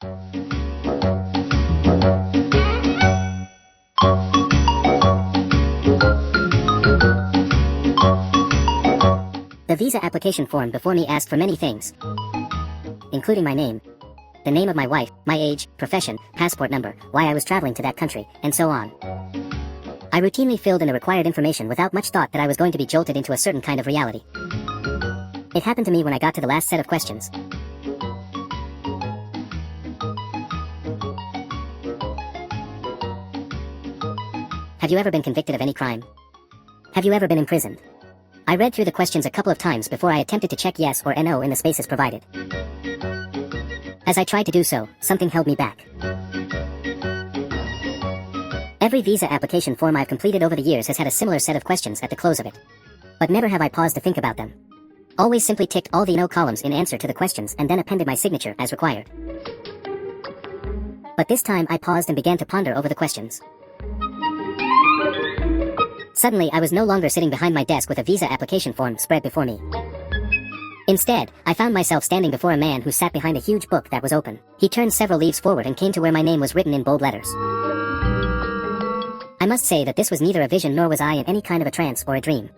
The visa application form before me asked for many things, including my name, the name of my wife, my age, profession, passport number, why I was traveling to that country, and so on. I routinely filled in the required information without much thought that I was going to be jolted into a certain kind of reality. It happened to me when I got to the last set of questions. Have you ever been convicted of any crime? Have you ever been imprisoned? I read through the questions a couple of times before I attempted to check yes or no in the spaces provided. As I tried to do so, something held me back. Every visa application form I've completed over the years has had a similar set of questions at the close of it. But never have I paused to think about them. Always simply ticked all the no columns in answer to the questions and then appended my signature as required. But this time I paused and began to ponder over the questions. Suddenly I was no longer sitting behind my desk with a visa application form spread before me. Instead, I found myself standing before a man who sat behind a huge book that was open. He turned several leaves forward and came to where my name was written in bold letters. I must say that this was neither a vision nor was I in any kind of a trance or a dream.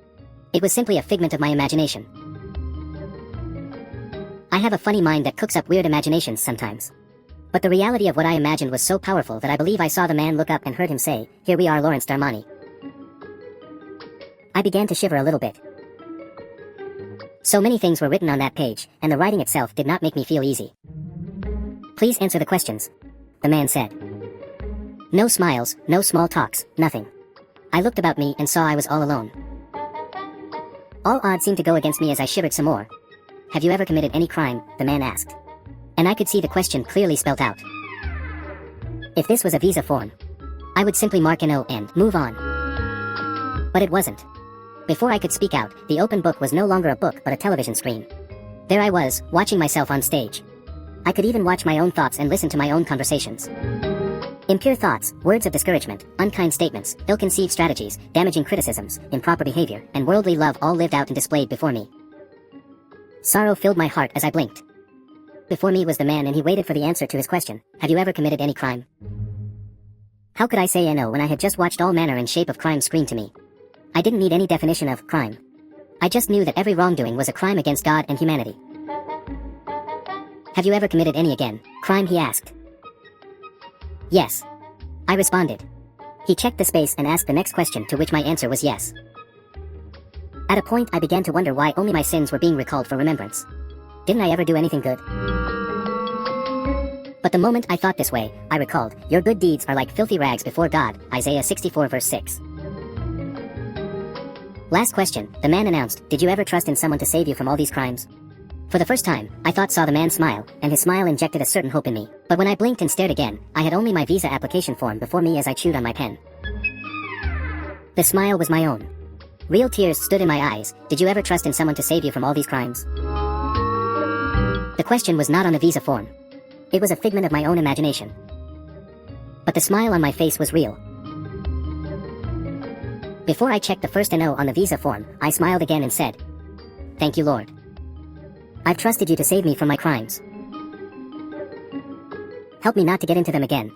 It was simply a figment of my imagination. I have a funny mind that cooks up weird imaginations sometimes. But the reality of what I imagined was so powerful that I believe I saw the man look up and heard him say, "Here we are, Lawrence Darmani." I began to shiver a little bit. So many things were written on that page, and the writing itself did not make me feel easy. "Please answer the questions," the man said. No smiles, no small talks, nothing. I looked about me and saw I was all alone. All odds seemed to go against me as I shivered some more. "Have you ever committed any crime?" the man asked. And I could see the question clearly spelt out. If this was a visa form, I would simply mark no and move on. But it wasn't. Before I could speak out, the open book was no longer a book but a television screen. There I was, watching myself on stage. I could even watch my own thoughts and listen to my own conversations. Impure thoughts, words of discouragement, unkind statements, ill-conceived strategies, damaging criticisms, improper behavior, and worldly love all lived out and displayed before me. Sorrow filled my heart as I blinked. Before me was the man and he waited for the answer to his question, "Have you ever committed any crime?" How could I say no when I had just watched all manner and shape of crime screamed to me? I didn't need any definition of crime. I just knew that every wrongdoing was a crime against God and humanity. "Have you ever committed any again, crime?" he asked. "Yes," I responded. He checked the space and asked the next question, to which my answer was yes. At a point I began to wonder why only my sins were being recalled for remembrance. Didn't I ever do anything good? But the moment I thought this way, I recalled, "Your good deeds are like filthy rags before God," Isaiah 64 verse 6. Last question, the man announced, "Did you ever trust in someone to save you from all these crimes?" For the first time, I saw the man smile, and his smile injected a certain hope in me. But when I blinked and stared again, I had only my visa application form before me as I chewed on my pen. The smile was my own. Real tears stood in my eyes. "Did you ever trust in someone to save you from all these crimes?" The question was not on the visa form. It was a figment of my own imagination. But the smile on my face was real. Before I checked the first no on the visa form, I smiled again and said, "Thank you, Lord. I've trusted you to save me from my crimes. Help me not to get into them again."